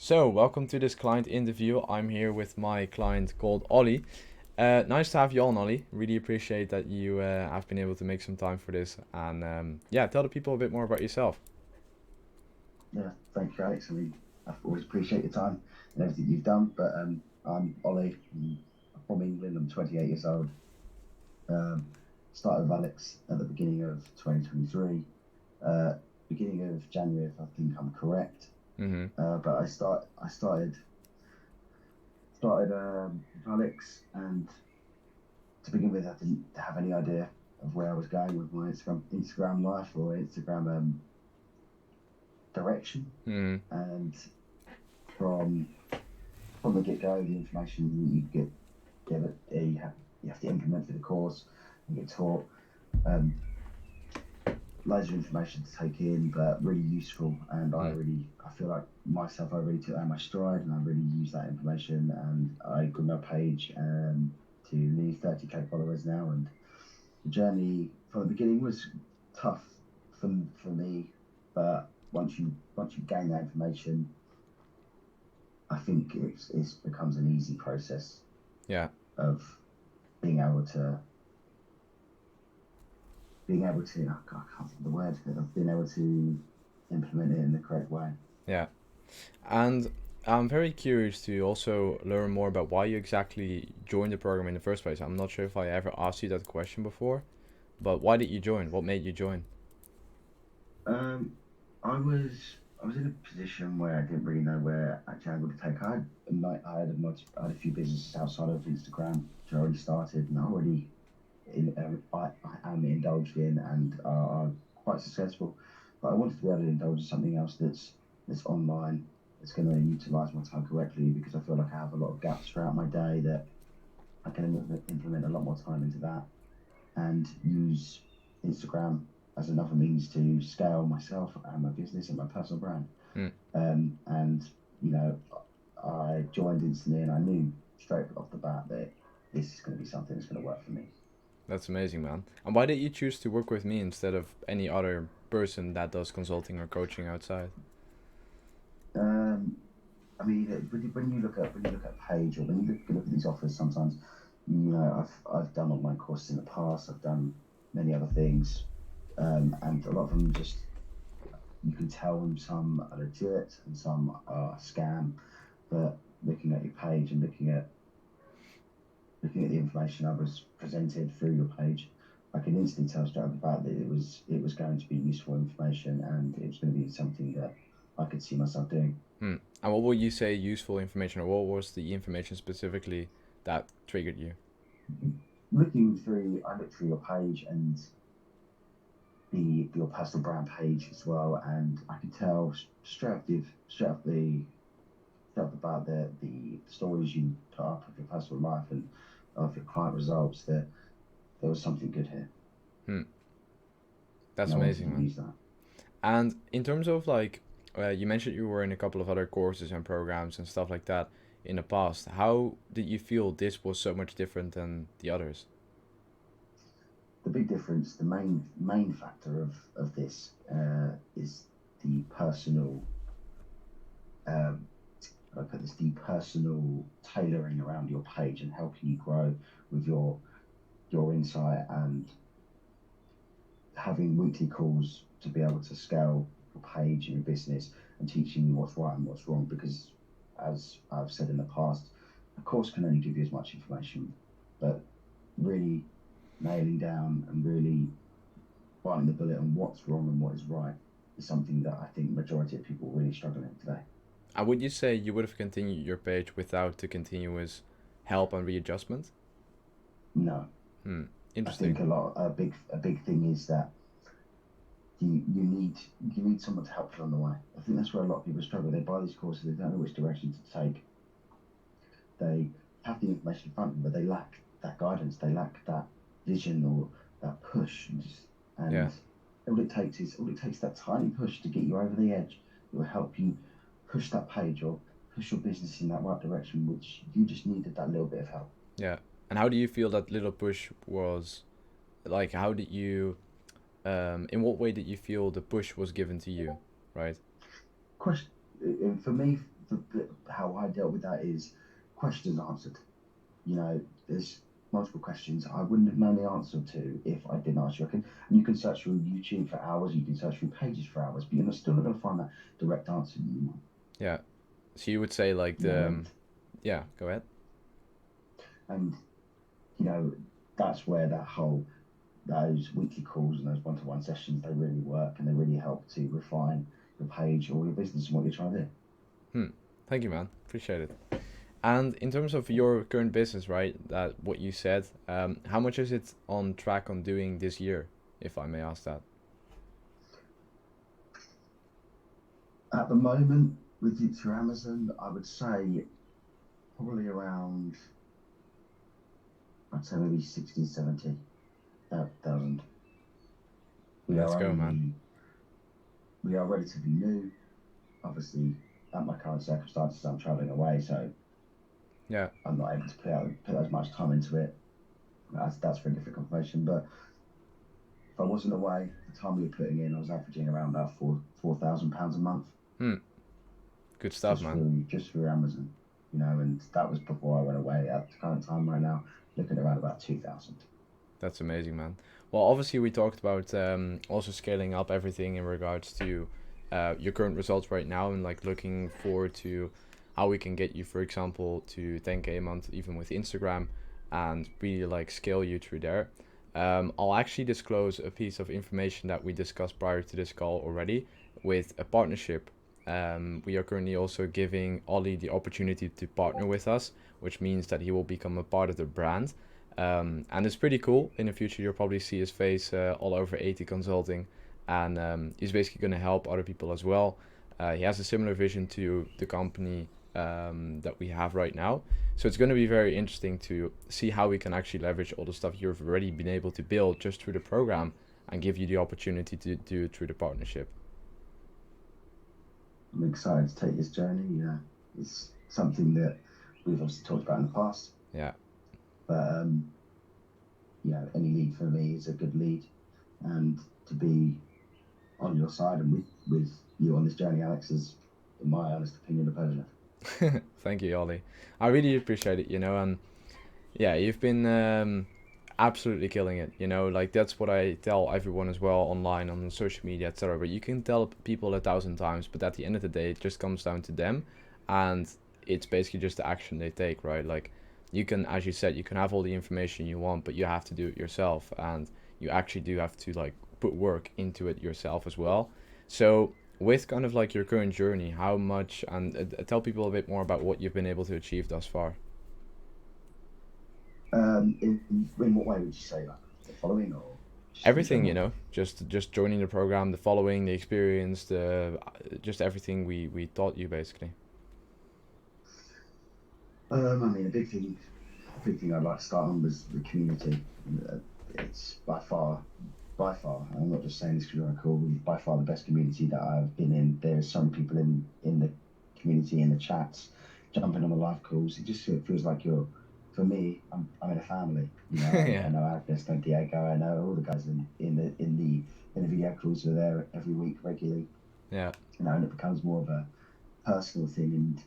So, welcome to this client interview. I'm here with my client called Ollie. Nice to have you on, Ollie. Really appreciate that you have been able to make some time for this. And yeah, tell the people a bit more about yourself. Yeah, thank you, Alex. I always appreciate your time and everything you've done. But I'm Ollie. I'm from England. I'm 28 years old. Um, Started with Alex at the beginning of 2023. Uh, Beginning of January, if I think I'm correct. Mm-hmm. But I started with Alex, and to begin with, I didn't have any idea of where I was going with my Instagram life or Instagram direction. Mm-hmm. And from from the get go, the information you give it, you have to implement through the course and get taught. Um, Loads of information to take in, but really useful. And I feel like myself, I really took that in my stride, and I really used that information. And I grew my page to nearly 30K followers now. And the journey from the beginning was tough for me, but once you gain that information, I think it becomes an easy process Yeah. of being able to I can't think of the word of being able to implement it in the correct way. Yeah. And I'm very curious to also learn more about why you exactly joined the program in the first place. I'm not sure if I ever asked you that question before, but why did you join? What made you join? Um, I was I was in a position where I didn't really know where actually I would take. I had a few businesses outside of Instagram which I already started and I am indulged in and are quite successful. But I wanted to be able to indulge in something else that's online, that's going to utilize my time correctly, because I feel like I have a lot of gaps throughout my day that I can implement a lot more time into that and use Instagram as another means to scale myself and my business and my personal brand. Mm, And you know, I joined instantly, and I knew straight off the bat that this is going to be something that's going to work for me. that's amazing, man. And why did you choose to work with me instead of any other person that does consulting or coaching outside? Um, I mean, when you look at a page, or when you look at these offers, sometimes I've done online courses in the past. I've done many other things, and a lot of them just, you can tell when some are legit and some are a scam. But looking at your page and looking at the information I was presented through your page, I can instantly tell straight off the bat that it was going to be useful information, and it was going to be something that I could see myself doing. Hmm. And what would you say useful information, or what was the information specifically that triggered you? I looked through your page and your personal brand page as well, and I could tell straight off the bat the stories you put up of your personal life and of your client results, that there was something good here, Hmm. That's and I wanted amazing, to man. use that. And in terms of like, you mentioned you were in a couple of other courses and programs and stuff like that in the past. How did you feel this was so much different than the others? The big difference, the main factor of this is the personal. Um, I put this, the personal tailoring around your page and helping you grow with your insight, and having weekly calls to be able to scale your page and your business, and teaching you what's right and what's wrong. Because, as I've said in the past, a course can only give you as much information, but really nailing down and really biting the bullet on what's wrong and what is right is something that I think majority of people really struggle in today. And would you say you would have continued your page without the continuous help and readjustment? No, Hmm. I think Interesting. a big thing is that you need someone to help you on the way. I think that's where a lot of people struggle. They buy these courses, they don't know which direction to take. They have the information in front of them, but they lack that guidance. They lack that vision or that push, Yeah. and all it takes that tiny push to get you over the edge. It will help you push that page or push your business in that right direction, which you just needed that little bit of help. Yeah. And how do you feel that little push was like? How did you? In what way did you feel the push was given to you? Right. Question for me. how I dealt with that is questions answered. You know, there's multiple questions I wouldn't have known the answer to if I didn't ask you. And you can search through YouTube for hours, you can search through pages for hours, but you're still not going to find that direct answer you want. Yeah. So you would say like You know, yeah, go ahead. and you know, that's where those weekly calls and those one-to-one sessions, they really work and they really help to refine your page or your business and what you're trying to do. Thank you, man. Appreciate it. And in terms of your current business, right? That what you said. How much is it on track on doing this year, if I may ask that? At the moment, with it through Amazon, I would say probably around, I'd say maybe 60, 70,000. We Let's are go, man. only, we are relatively new. Obviously, at my current circumstances, I'm traveling away, so Yeah. I'm not able to put as much time into it. That's for a different conversation. But if I wasn't away, the time we were putting in, I was averaging around about £4,000 a month. Good stuff, man. Just through Amazon, you know, and that was before I went away. At the current time right now, looking around about 2,000. That's amazing, man. Well, obviously we talked about also scaling up everything in regards to your current results right now, and like looking forward to how we can get you, for example, to 10K a month, even with Instagram, and really like scale you through there. I'll actually disclose a piece of information that we discussed prior to this call already with a partnership. We are currently also giving Ollie the opportunity to partner with us, which means that he will become a part of the brand. And it's pretty cool. In the future, you'll probably see his face all over 80 Consulting, and he's basically going to help other people as well. He has a similar vision to the company that we have right now. So it's going to be very interesting to see how we can actually leverage all the stuff you've already been able to build just through the program and give you the opportunity to do it through the partnership. I'm excited to take this journey. Yeah, it's something that we've obviously talked about in the past. Yeah. But you know, any lead for me is a good lead, and to be on your side and with you on this journey, Alex, is, in my honest opinion, a pleasure. Thank you, Ollie. I really appreciate it, and yeah, you've been absolutely killing it, like that's what I tell everyone as well online on social media, etc. But you can tell people 1,000 times, but at the end of the day, it just comes down to them, and it's basically just the action they take, right? Like you can, as you said, you can have all the information you want, but you have to do it yourself, and you actually do have to like put work into it yourself as well. So with kind of like your current journey, how much, and tell people a bit more about what you've been able to achieve thus far. In what way would you say that? The following or Everything, just joining the program, the following, the experience, the just everything we taught you basically. I mean, a big thing I'd like to start on was the community. It's by far, I'm not just saying this because you're on a call, by far the best community that I've been in. There's some people in the community, in the chats, jumping on the live calls. It just feels like for me, I'm in a family. Yeah. I know Agnes, I know Diego, I know all the guys in the video calls are there every week regularly. Yeah. And it becomes more of a personal thing, and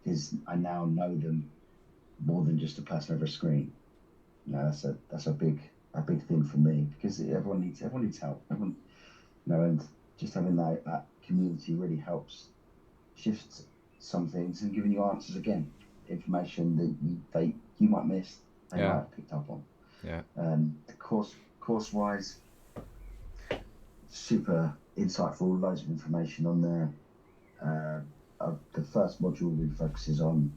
because I now know them more than just a person over a screen. That's a big thing for me, because everyone needs help. Everyone, and just having that community really helps shift some things and giving you answers again, information that you might miss, they might have picked up on. Yeah. The course wise, super insightful, loads of information on there. The first module really focuses on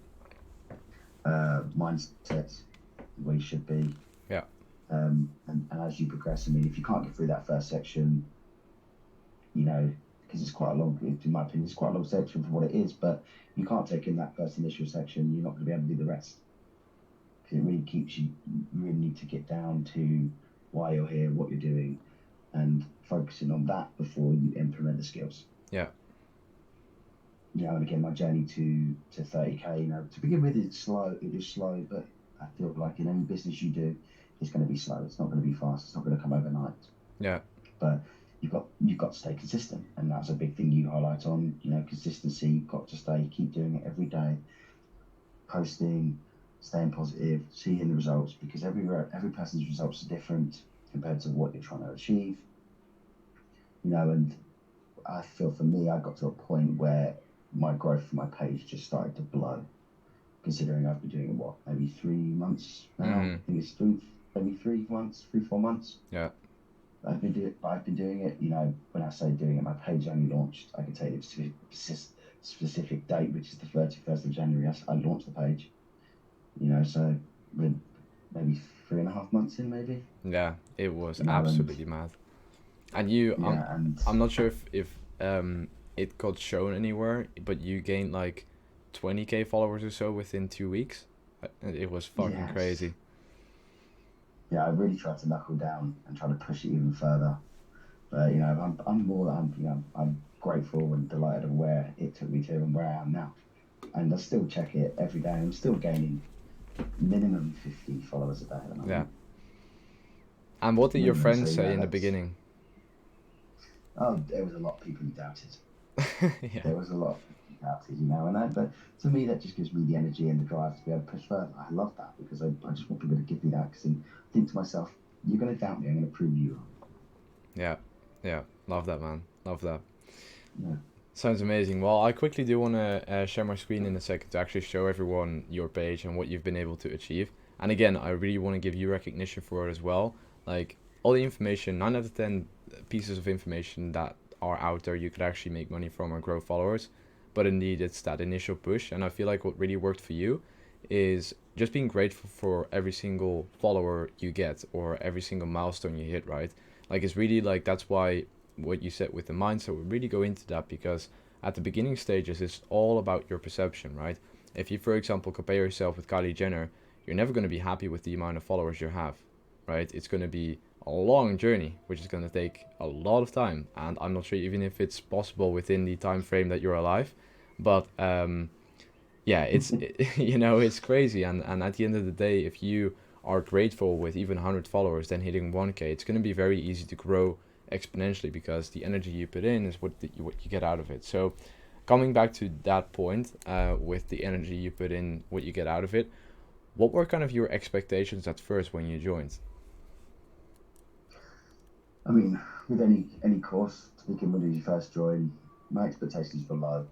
mindset, where you should be. Yeah. And as you progress, I mean, if you can't get through that first section, because it's quite a long, in my opinion, it's quite a long section for what it is, but you can't take in that first initial section, you're not going to be able to do the rest. Because it really keeps you really need to get down to why you're here, what you're doing, and focusing on that before you implement the skills. Yeah. And again, my journey to 30K, to begin with, it's slow. It is slow, but I feel like in any business you do, it's going to be slow. It's not going to be fast. It's not going to come overnight. Yeah. But you've got to stay consistent, and that's a big thing you highlight on. Consistency. You've got to keep doing it every day, posting, staying positive, seeing the results, because every person's results are different compared to what you're trying to achieve. And I feel for me, I got to a point where my growth for my page just started to blow. Considering I've been doing it, maybe 3 months now. Mm-hmm. I think it's maybe 3 months, 4 months. Yeah. I've been doing it. When I say doing it, my page only launched. I can tell you the specific date, which is the 31st of January. I launched the page. So we're maybe 3.5 months in, maybe. Yeah, it was And absolutely mad. And you, yeah, and I'm not sure if it got shown anywhere, but you gained like 20K followers or so within 2 weeks. It was fucking yes, crazy. yeah, I really tried to knuckle down and try to push it even further. But I'm grateful and delighted of where it took me to and where I am now. And I still check it every day. I'm still gaining minimum 50 followers a day at the moment. Yeah. And what did your Minimum, friends so, say in the that's beginning? Oh, there was a lot of people who doubted. Yeah. There was a lot of people who doubted, and that. But to me, that just gives me the energy and the drive to be able to push further. I love that because I just want people to give me that. Because I think to myself, you're going to doubt me, I'm going to prove you wrong. Yeah. Yeah. Love that, man. Love that. Yeah. Sounds amazing. Well, I quickly do want to share my screen in a second to actually show everyone your page and what you've been able to achieve. And again, I really want to give you recognition for it as well. Like, all the information, 9 out of 10 pieces of information that are out there you could actually make money from or grow followers. But indeed, it's that initial push. And I feel like what really worked for you is just being grateful for every single follower you get or every single milestone you hit, right? Like, it's really like, that's why what you said with the mindset, we really go into that, because at the beginning stages, it's all about your perception, right? If you, for example, compare yourself with Kylie Jenner, you're never going to be happy with the amount of followers you have, right? It's going to be a long journey, which is going to take a lot of time. And I'm not sure even if it's possible within the time frame that you're alive. But yeah, it's crazy. And at the end of the day, if you are grateful with even 100 followers, then hitting 1K, it's going to be very easy to grow exponentially, because the energy you put in is what you get out of it. So coming back to that point, with the energy you put in, what you get out of it, what were kind of your expectations at first when you joined? I mean, with any course, to begin with, when you first join, my expectations were low.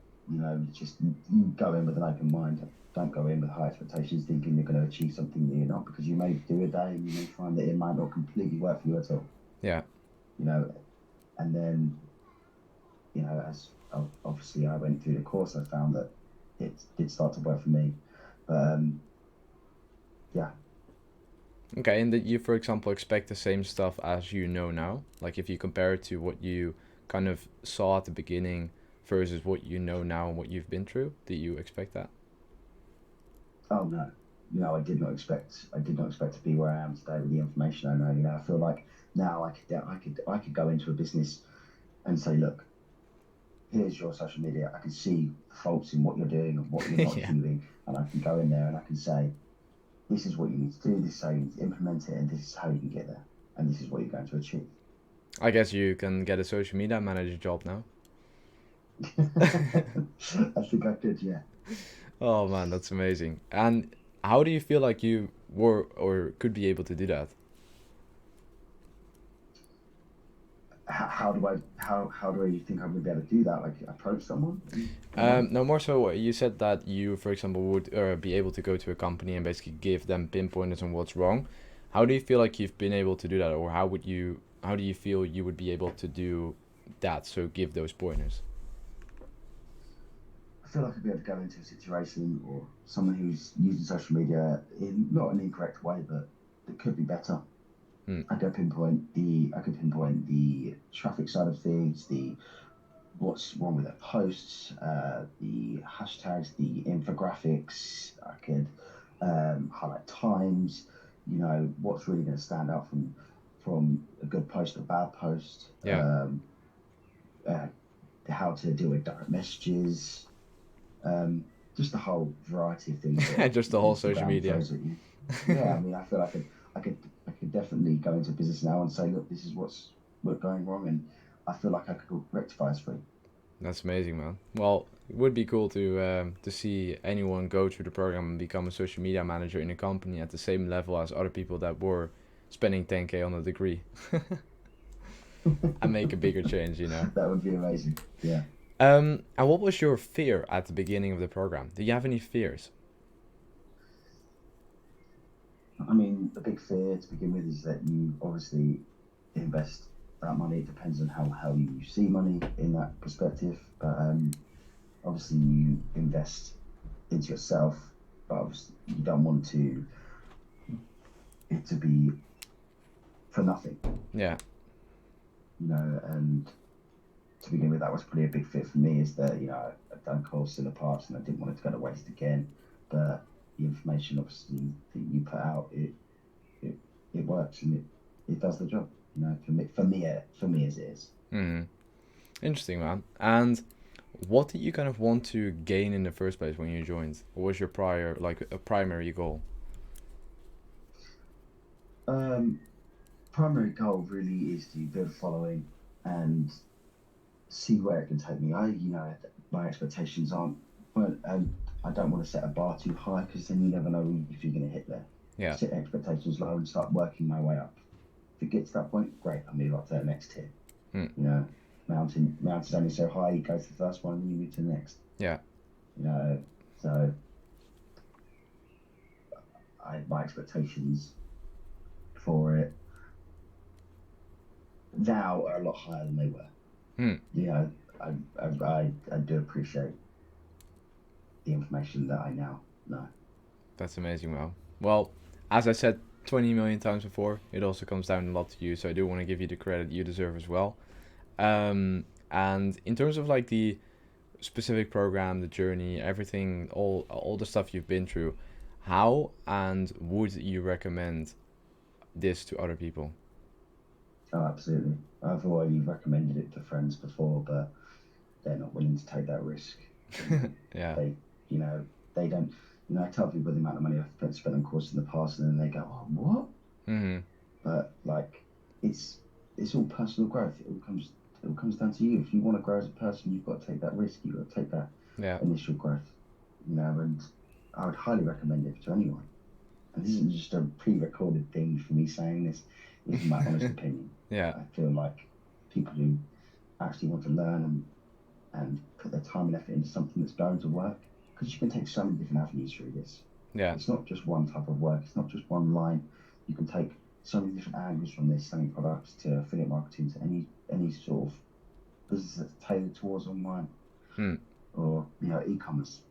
Just you go in with an open mind. Don't go in with high expectations, thinking you're going to achieve something that you're not, because you may do a day and you may find that it might not completely work for you at all. Yeah. And then, as obviously I went through the course, I found that it did start to work for me. But yeah. Okay, and that you, for example, expect the same stuff as you know now? Like, if you compare it to what you kind of saw at the beginning versus what you know now and what you've been through, do you expect that? Oh no, I did not expect. I did not expect to be where I am today with the information I know. I feel like now I could go into a business and say, look, here's your social media. I can see faults in what you're doing and what you're not Yeah. achieving, and I can go in there and I can say, this is what you need to do. This is how you need to implement it, and this is how you can get there, and this is what you're going to achieve. I guess you can get a social media manager job now. I think I could, yeah. Oh man, that's amazing. And how do you feel like you were or could be able to do that? How do I think I would be able to do that? Like approach someone? No, more so, you said that you, for example, would be able to go to a company and basically give them pinpointers on what's wrong. How do you feel like you've been able to do that, or how do you feel you would be able to do that? So give those pointers. I feel like I'd be able to go into a situation or someone who's using social media in not an incorrect way, but that could be better. Hmm. I could pinpoint the traffic side of things, the what's wrong with their posts, the hashtags, the infographics. I could highlight times. What's really going to stand out from a good post or a bad post. Yeah. Uh, how to deal with direct messages. Just a whole variety of things that Just the whole social Instagram media. throws at you. Yeah, I mean, I feel I could definitely go into business now and say, look, this is what's going wrong, and I feel like I could rectify as free. That's amazing, man. Well, it would be cool to see anyone go through the program and become a social media manager in a company at the same level as other people that were spending 10K on a degree and make a bigger change, you know. That would be amazing. Yeah. And what was your fear at the beginning of the program? Do you have any fears? I mean, the big fear to begin with is that you obviously invest that money. It depends on how you see money in that perspective. But obviously, you invest into yourself, but obviously you don't want it to be for nothing, Yeah. And to begin with, that was probably a big fear for me, is that, I've done courses in the past and I didn't want it to go to waste again. But the information, obviously, that you put out, it, it works, and it does the job, for me as it is. Hmm. Interesting, man. And what did you kind of want to gain in the first place when you joined? What was your prior, like, a primary goal? Um, Primary goal really is to build a following and see where it can take me. My expectations aren't, well, I don't want to set a bar too high, because then you never know if you're going to hit there. Yeah. Set expectations low and start working my way up. If it gets to that point, great, I'll move up to the next tier. Mm. Mountain's only so high, you go to the first one and you move to the next. Yeah. So my expectations for it now are a lot higher than they were. I do appreciate the information that I now know. That's amazing, Mel. Well, as I said 20 million times before, it also comes down a lot to you, so I do want to give you the credit you deserve as well. And in terms of like the specific program, the journey, everything, all the stuff you've been through, how and would you recommend this to other people? Oh, absolutely. I've already recommended it to friends before, but they're not willing to take that risk. Yeah. They don't. I tell people the amount of money I've spent on courses in the past, and then they go, "Oh, what?" Mm-hmm. But like, it's all personal growth. It all comes down to you. If you want to grow as a person, you've got to take that risk. You've got to take that Yeah. initial growth. And I would highly recommend it to anyone. And this isn't just a pre-recorded thing for me saying this. This is my honest opinion. Yeah. I feel like people who actually want to learn and put their time and effort into something that's going to work, because you can take so many different avenues through this. Yeah. It's not just one type of work. It's not just one line. You can take so many different angles from this, selling products to affiliate marketing to any sort of business that's tailored towards online or e-commerce.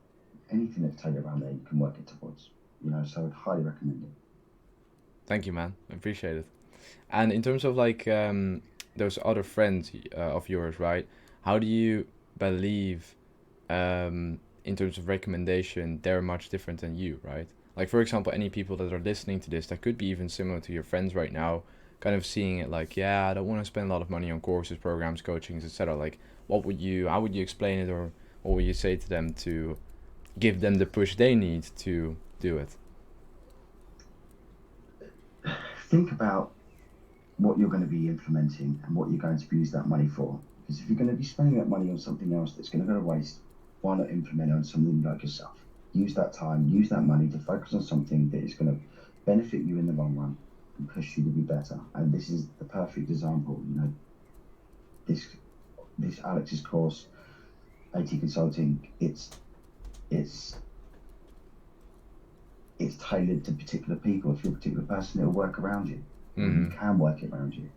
Anything that's tailored around there, you can work it towards. So I'd highly recommend it. Thank you, man. I appreciate it. And in terms of like those other friends of yours, right? How do you believe in terms of recommendation they're much different than you, right? Like, for example, any people that are listening to this that could be even similar to your friends right now, kind of seeing it like, yeah, I don't want to spend a lot of money on courses, programs, coachings, etc. Like, how would you explain it, or what would you say to them to give them the push they need to do it? Think about what you're going to be implementing and what you're going to use that money for. Because if you're going to be spending that money on something else that's going to go to waste, why not implement it on something like yourself? Use that time, use that money to focus on something that is going to benefit you in the long run and push you to be better. And this is the perfect example. This Alex's course, AT Consulting, it's tailored to particular people. If you're a particular person, it'll work around you. Mm-hmm. You can work it around you.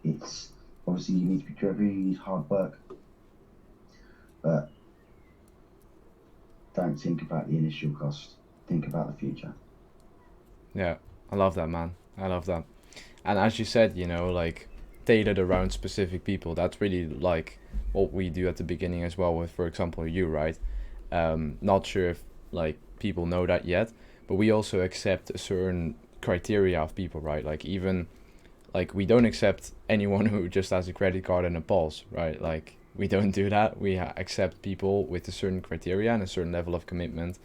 It's obviously, you need to be driven, you need hard work, but don't think about the initial cost. Think about the future. Yeah, I love that, man. I love that. And as you said, like tailored around specific people. That's really like what we do at the beginning as well with, for example, you, right? Not sure if like people know that yet, but we also accept a certain criteria of people, right? Like, even like, we don't accept anyone who just has a credit card and a pulse, right? Like, we don't do that. We accept people with a certain criteria and a certain level of commitment,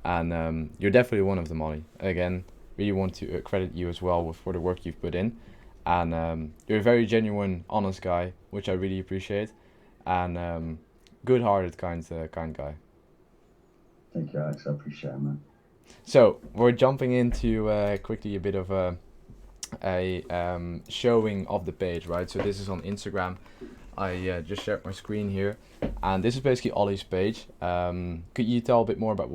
and you're definitely one of them, Ollie. Again, really want to credit you as well for the work you've put in. and you're a very genuine, honest guy, which I really appreciate, and good-hearted kind guy. Thank you, Alex. I appreciate it, man. So we're jumping into quickly a bit of a showing of the page, right? So this is on Instagram. I just shared my screen here, and this is basically Ollie's page. Could you tell a bit more about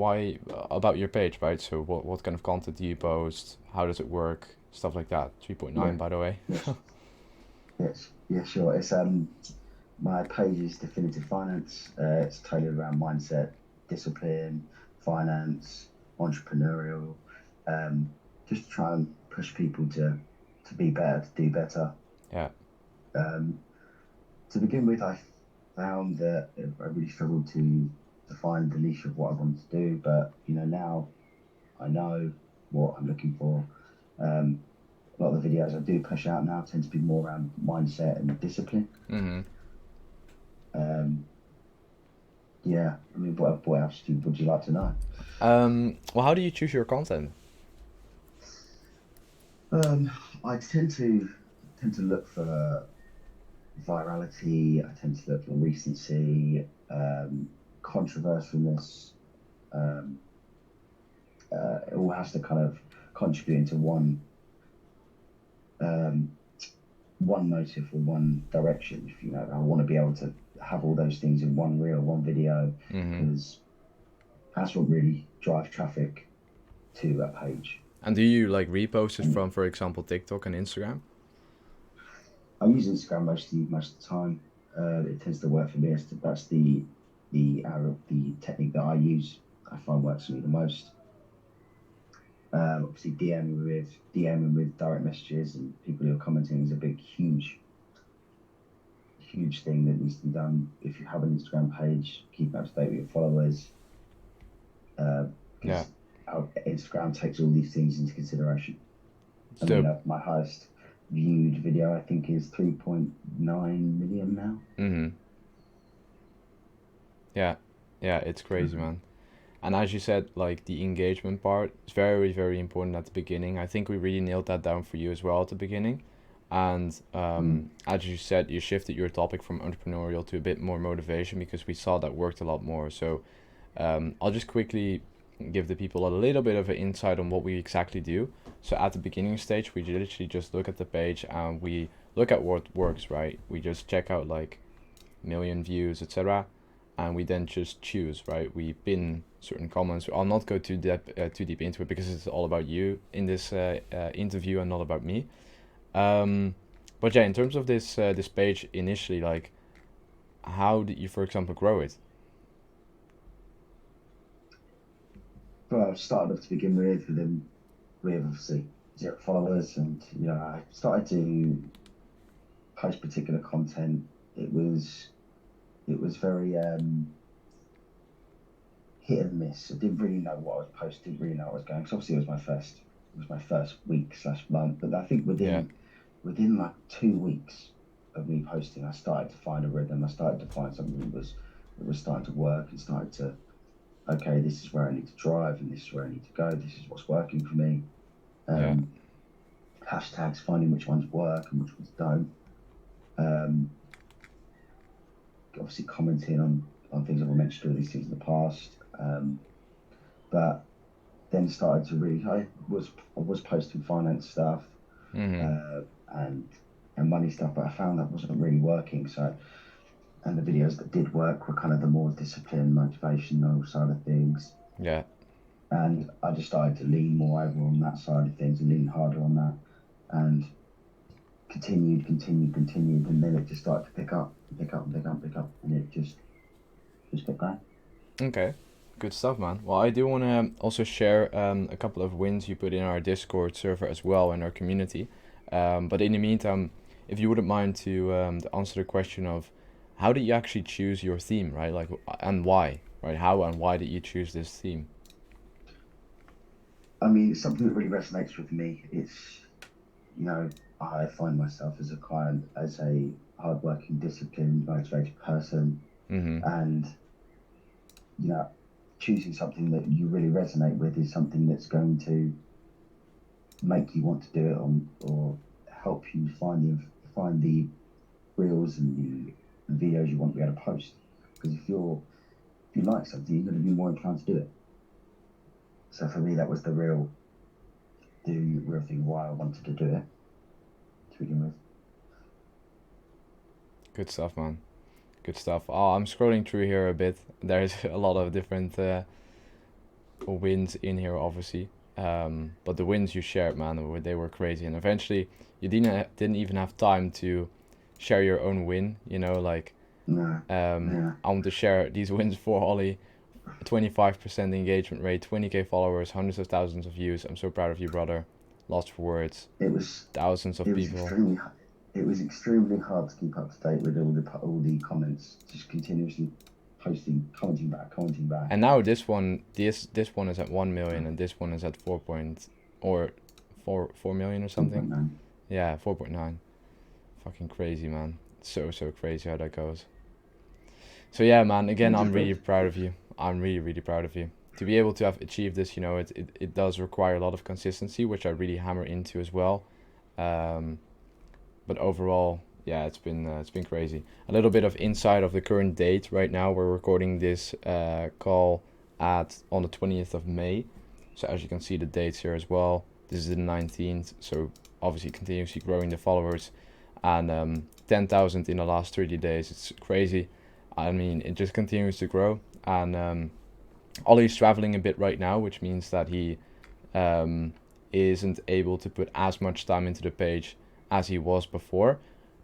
about your page, right? So what kind of content do you post? How does it work? Stuff like that. 3.9, Yeah. by the way. Yes. Yeah, sure. It's my page is Definitive Finance. It's tailored around mindset, discipline, finance, entrepreneurial. Just to try and push people to be better, to do better. Yeah. To begin with, I found that I really struggled to find the niche of what I wanted to do, but now I know what I'm looking for. A lot of the videos I do push out now tend to be more around mindset and discipline. Mhm. Yeah, I mean, what else would you like to know? Well, how do you choose your content? I tend to look for virality. I tend to look for recency, controversialness. Um, it all has to kind of contribute into um, one motive or one direction. If I want to be able to have all those things in one reel, one video, Mhm. because that's what really drives traffic to that page. And do you like repost it And from, for example, TikTok and Instagram? I use Instagram most of the time. It tends to work for me. That's the technique that I use. I find works for me the most. Obviously, DMing with direct messages and people who are commenting is a big, huge thing that needs to be done. If you have an Instagram page, keep up to date with your followers, Yeah. because Instagram takes all these things into consideration. I mean, So. my highest viewed video I think is 3.9 million now. Mhm. Yeah. Yeah. It's crazy, man. And as you said, like the engagement part is very, very important at the beginning. I think we really nailed that down for you as well at the beginning. And Mm. as you said, you shifted your topic from entrepreneurial to a bit more motivation because we saw that worked a lot more. So I'll just quickly give the people a little bit of an insight on what we exactly do. So at the beginning stage, we literally just look at the page and we look at what works, right? We just check out like million views, etc., and we then just choose, right? We pin certain comments. I'll not go too deep into it because it's all about you in this interview and not about me. But yeah, in terms of this page initially, like, how did you, for example, grow it? But I started off to begin with obviously 0 followers, and I started to post particular content. It was very hit and miss. I didn't really know what I was posting, didn't really know what I was going. So obviously it was my first week slash month, but I think Yeah. within like 2 weeks of me posting, I started to find a rhythm. I started to find something that was starting to work, and started to, okay, this is where I need to drive, and this is where I need to go. This is what's working for me. Yeah. Um, Hashtags, finding which ones work and which ones don't. Um, Obviously commenting on things I've mentioned, all these things in the past. But then started to really, I was posting finance stuff, Mhm. uh, and money stuff, but I found that wasn't really working. So, and the videos that did work were kind of the more disciplined, motivational side of things. Yeah. And I just started to lean more over on that side of things and lean harder on that, and continued, and then it just started to pick up, pick up, pick up, pick up, and it just kept going. Okay. Good stuff, man. Well, I do want to also share a couple of wins you put in our Discord server as well in our community. But in the meantime, if you wouldn't mind to answer the question of how did you actually choose your theme, right? Like, and why, right? How and why did you choose this theme? I mean, it's something that really resonates with me. I find myself as a hardworking, disciplined, motivated person, Mm-hmm. and you know, choosing something that you really resonate with is something that's going to make you want to do it, or help you find the reels and the videos you want to be able to post. Because if you like something, you're going to be more inclined to do it. So for me, that was the real thing why I wanted to do it to begin with. Good stuff, man. Good stuff. Oh, I'm scrolling through here a bit. There's a lot of different wins in here, obviously. But the wins you shared, man, they were crazy. And eventually, you didn't even have time to share your own win. You know, like No, yeah, I want to share these wins for Ollie. 25% engagement rate, 20k followers, hundreds of thousands of views. I'm so proud of you, brother. Lost for words. it was Thousands of it was people. extremely hard to keep up to date with all the comments, just continuously posting, commenting back. And now this one is at 1 million, and this one is at 4 million or something. 4.9. Yeah, 4.9. Fucking crazy, man. So crazy how that goes. So yeah, man. Again, I'm really proud of you. I'm really proud of you. To be able to have achieved this, you know, it does require a lot of consistency, which I really hammer into as well. But overall, yeah, it's been crazy. A little bit of insight of the current date. Right now, we're recording this call on the 20th of May. So as you can see, the dates here as well. This is the 19th. So obviously, continuously growing the followers, and 10,000 in the last 30 days. It's crazy. I mean, it just continues to grow, and Ollie's traveling a bit right now, which means that he isn't able to put as much time into the page as he was before,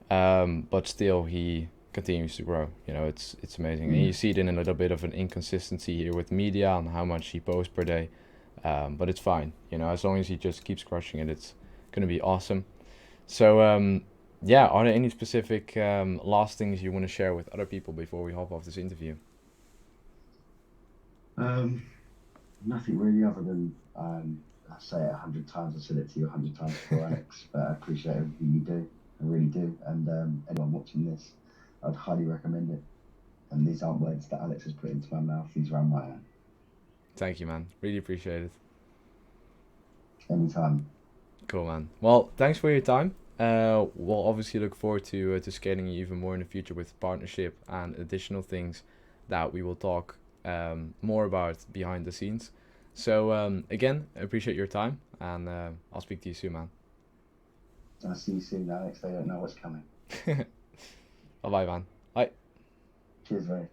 but still he continues to grow. You know, it's amazing, and you see it in a little bit of an inconsistency here with media on how much he posts per day, but it's fine. You know, as long as he just keeps crushing it, it's gonna be awesome. So yeah, are there any specific last things you want to share with other people before we hop off this interview? Nothing really other than I say it 100 times. I said it to you 100 times before, Alex. But I appreciate everything you do. I really do. And anyone watching this, I'd highly recommend it. And these aren't words that Alex has put into my mouth. These are on my own. Thank you, man. Really appreciate it. Anytime. Cool, man. Well, thanks for your time. We'll obviously look forward to scaling you even more in the future with partnership and additional things that we will talk more about behind the scenes. So again, I appreciate your time, and I'll speak to you soon, man. I'll see you soon, Alex. They don't know what's coming. Bye bye, man. Bye. Cheers, mate.